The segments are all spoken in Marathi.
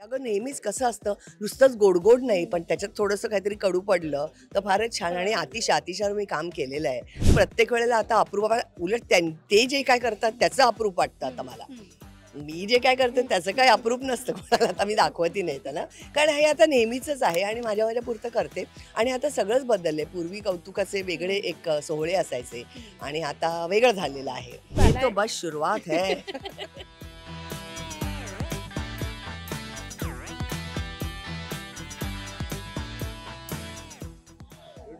अगं नेहमीच कसं असतं, नुसतंच गोड-गोड नाही, पण त्याच्यात थोडंसं काहीतरी कडू पडलं, तर फारच छान. आणि अतिशावर मी काम केलेलं आहे. प्रत्येक वेळेला आता अप्रूप उलट ते जे काय करतात त्याचं अप्रूप वाटतं आता मला. मी जे काय करते त्याचं काही अप्रूप नसतं कोणाला, आता मी दाखवतही नाही त्याला. कारण हे आता नेहमीचंच आहे आणि माझ्या पुरतं करते. आणि आता सगळंच बदललंय. पूर्वी कौतुकाचे वेगळे एक सोहळे असायचे आणि आता वेगळं झालेलं आहे. हे तो बस सुरुवात है.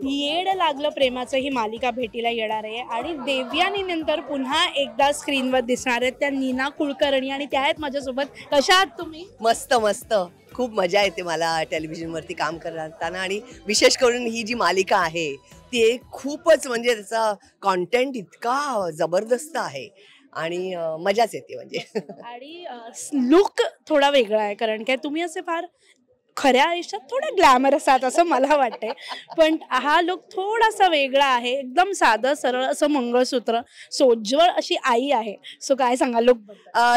येड लागलं प्रेमाचं ही मालिका भेटीला येणार आहे आणि देवयानी नंतर पुन्हा एकदा स्क्रीनवर दिसणार आहेत त्या नीना कुलकर्णी आणि त्या आहेत माझ्यासोबत. कशा आहात तुम्ही? मस्त मस्त. खूप मजा येते मला टेलिव्हिजनवरती काम करताना आणि विशेष करून ही जी मालिका आहे ती एक खूपच म्हणजे त्याचा कॉन्टेंट इतका जबरदस्त आहे आणि मजाच येते म्हणजे. आणि लुक थोडा वेगळा आहे कारण काय तुम्ही असे फार खऱ्या आयुष्यात थोडं ग्लॅमरस आहात असं मला वाटतंय, पण हा लुक थोडासा वेगळा आहे. एकदम साधं सरळ असं मंगळसूत्र, सोज्वळ अशी आई आहे. सो काय सांगा लुक?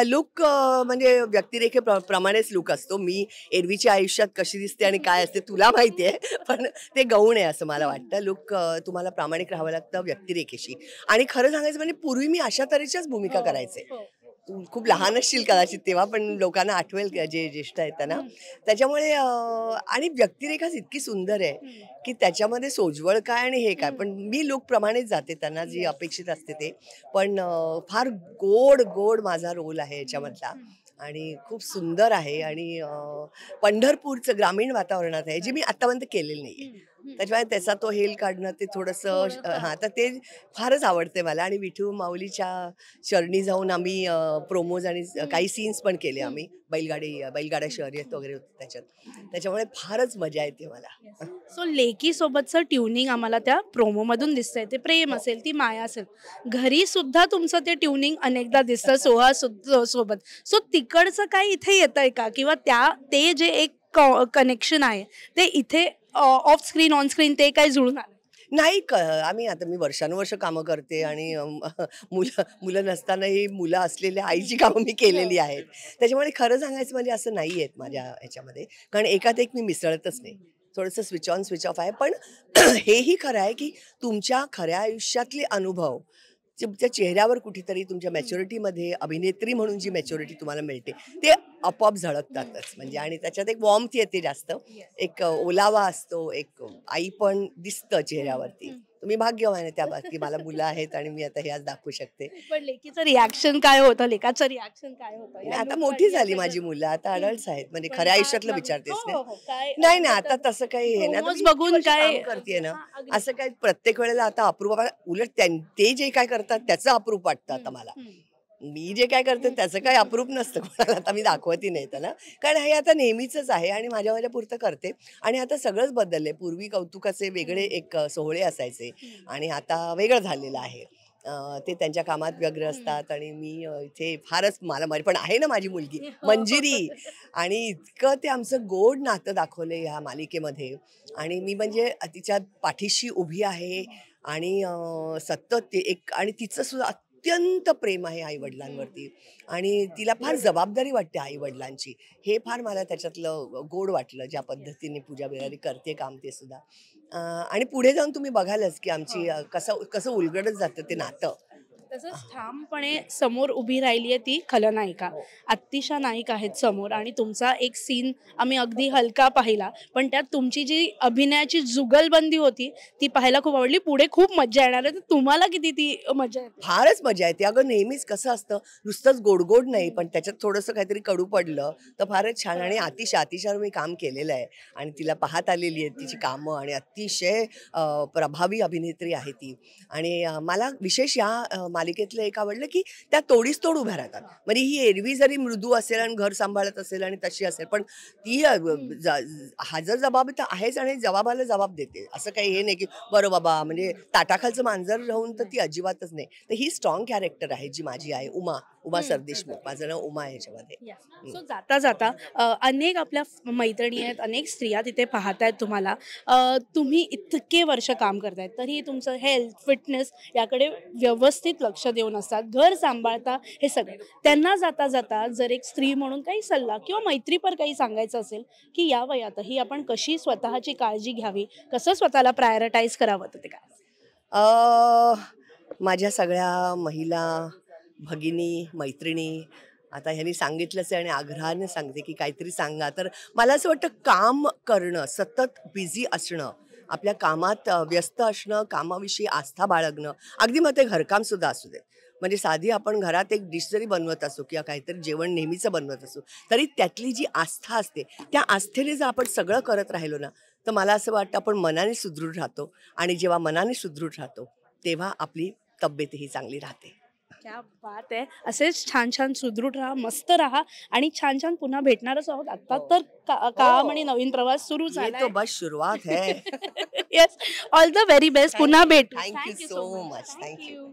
लुक म्हणजे व्यक्तिरेखेप्रमाणेच लुक असतो. मी एरवीच्या आयुष्यात कशी दिसते आणि काय असते तुला माहिती आहे, पण ते गौण आहे असं मला वाटतं. लुक तुम्हाला प्रामाणिक राहावं लागतं व्यक्तिरेखेशी. आणि खरं सांगायचं म्हणजे पूर्वी मी अशा तऱ्हेच्याच भूमिका करायचे. तू खूप लहान असशील कदाचित तेव्हा, पण लोकांना आठवेल का जे ज्येष्ठ आहेत त्यांना. त्याच्यामुळे आणि व्यक्तिरेखाच इतकी सुंदर आहे की त्याच्यामध्ये सोज्वळ काय आणि हे काय, पण मी लुक प्रमाणेच जाते त्यांना जी अपेक्षित असते ते. पण फार गोड गोड माझा रोल आहे याच्यामधला आणि खूप सुंदर आहे. आणि पंढरपूरचं ग्रामीण वातावरणात आहे जे मी आतापर्यंत केलेलं नाहीये. त्याच्यामुळे त्याचा तो हेल काढणं ते थोडंसं हां, तर ते फारच आवडते मला. आणि विठू माऊलीच्या चरणी जाऊन आम्ही प्रोमोज आणि काही सीन्स पण केले आम्ही. बैलगाड्या शर्यत वगैरे होते त्याच्यात. त्याच्यामुळे फारच मजा येते मला. सो लेकी सोबतचं ट्युनिंग आम्हाला त्या प्रोमो मधून दिसतंय. ते प्रेम असेल, ती माया असेल, घरी सुद्धा तुमचं ते ट्युनिंग अनेकदा दिसतं सोबत. सो तिकडचं काही इथे येतंय का, किंवा ते जे एक कनेक्शन आहे ते इथे ऑफ स्क्रीन ऑन स्क्रीन ते काही जुळून आलं? नाही मी वर्षानुवर्ष कामं करते आणि मुलं मुलं नसतानाही मुलं असलेल्या आईची कामं मी केलेली आहेत. त्याच्यामुळे खरं सांगायचं म्हणजे असं नाही आहेत माझ्या ह्याच्यामध्ये. कारण एकात एक मी मिसळतच नाही. थोडंसं स्विच ऑन स्विच ऑफ आहे. पण हेही खरं आहे की तुमच्या खऱ्या आयुष्यातले अनुभव तुमच्या चेहऱ्यावर कुठेतरी तुमच्या मॅच्युरिटीमध्ये अभिनेत्री म्हणून जी मॅच्युरिटी तुम्हाला मिळते ते आपोआप झळकतातच म्हणजे. आणि त्याच्यात एक वॉर्मथ येते जास्त, एक ओलावा असतो, एक आई पण दिसतं चेहऱ्यावरती. तुम्ही भाग्यवान आहे त्या बाबतीत. मला मुलं आहेत आणि मी आता हे आज दाखवू शकते. पण लेकीचं रिॲक्शन काय होतं, लेकाचं रिॲक्शन काय होतं? नाही, आता मोठी झाली माझी मुलं, आता अडल्ट्स आहेत. म्हणजे खऱ्या आयुष्यातलं विचारतेस ना? नाही नाही, आता तसं काही हे ना, बघून काय करते ना असं काय प्रत्येक वेळेला आता अप्रूप. उलट ते जे काय करतात त्याचं अप्रूप वाटतं आता मला. मी जे काय करते त्याचं काही अप्रूप नसतं कोणाला, आता मी दाखवतही नाही त्याला. कारण हे आता नेहमीचंच आहे आणि माझ्या पुरतं करते. आणि आता सगळंच बदललंय. पूर्वी कौतुकाचे वेगळे एक सोहळे असायचे आणि आता वेगळं झालेलं आहे. ते त्यांच्या कामात व्यग्र असतात आणि मी इथे फारच मला पण आहे ना माझी मुलगी मंजिरी. आणि इतकं ते आमचं गोड नातं दाखवलंय ह्या मालिकेमध्ये. आणि मी म्हणजे तिच्या पाठीशी उभी आहे आणि सतत ते एक, आणि तिचं सुद्धा अत्यंत प्रेम आहे आईवडिलांवरती आणि तिला फार जबाबदारी वाटते आईवडिलांची. हे फार मला त्याच्यातलं गोड वाटलं, ज्या पद्धतीने पूजा बिरारी करते काम ते सुद्धा. आणि पुढे जाऊन तुम्ही बघालच की आमची कसं कसं उलगडत जातं ते नातं. तसंच ठामपणे समोर उभी राहिली आहे ती खलनायिका. अतिशा नाईक आहेत समोर आणि तुमचा एक सीन आम्ही अगदी हलका पाहिला, पण त्यात तुमची जी अभिनयाची जुगलबंदी होती ती पाहायला खूप आवडली. पुढे खूप मज्जा येणार आहे, तर तुम्हाला किती ती मज्जा येते? फारच मजा येते. अगं नेहमीच कसं असतं, नुसतंच गोड-गोड नाही, पण त्याच्यात थोडंसं काहीतरी कडू पडलं, तर फारच छान. आणि अतिशावर मी काम केलेलं आहे आणि तिला पाहत आलेली आहेत तिची कामं. आणि अतिशय प्रभावी अभिनेत्री आहे ती. आणि मला विशेष या मालिकेतलं एक आवडलं की त्या तोडीस तोड उभ्या राहतात. म्हणजे ही एरवी जरी मृदू असेल आणि घर सांभाळत असेल आणि तशी असेल, पण ती हजर जबाब तर आहेच आणि जबाबाला जबाब देते. असं काही हे नाही की बरं बाबा म्हणजे ताटाखालचं मांजर राहून, तर ती अजिबातच नाही. तर ही स्ट्रॉंग कॅरेक्टर आहे जी माझी आहे उमा सरदेशमुख, माझं नाव उमा आहे ह्याच्यामध्ये. सो जाता जाता अनेक आपल्या मैत्रिणी आहेत, अनेक स्त्रिया तिथे पाहतायत तुम्हाला. तुम्ही इतके वर्ष काम करतायत तरी तुमचं हेल्थ फिटनेस याकडे व्यवस्थित लक्ष देऊन असतात, घर सांभाळता, हे सगळं. त्यांना जाता जाता जर एक स्त्री म्हणून काही सल्ला किंवा मैत्रीपर काही सांगायचं असेल की या वयातही आपण कशी स्वतःची काळजी घ्यावी, कसं स्वतःला प्रायोरिटाईज करावं, तर ते काय? माझ्या सगळ्या महिला भगिनी मैत्रिणी आता ह्यांनी सांगितलंच आहे आणि आग्रहाने सांगते की काहीतरी सांगा. तर मला असं वाटतं काम करणं, सतत बिझी असणं, आपल्या कामात व्यस्त असणं, कामाविषयी आस्था बाळगणं, अगदी मग ते घरकाम सुद्धा असू देत. म्हणजे साधी आपण घरात एक डिश जरी बनवत असू किंवा काहीतरी जेवण नेहमीचं बनवत असू तरी त्यातली जी आस्था असते त्या आस्थेने जर आपण सगळं करत राहिलो ना तर मला असं वाटतं आपण मनाने सुदृढ राहतो आणि जेव्हा मनाने सुदृढ राहतो तेव्हा आपली तब्येतही चांगली राहते. क्या बात आहे. असेच छान छान सुदृढ राहा, मस्त राहा आणि छान छान पुन्हा भेटणारच आहोत. आता तर काम आणि नवीन प्रवास सुरू ये झाला. तो बस शुरुआत है. Yes, all the very best. पुन्हा भेटू. Thank you so much. थँक्यू.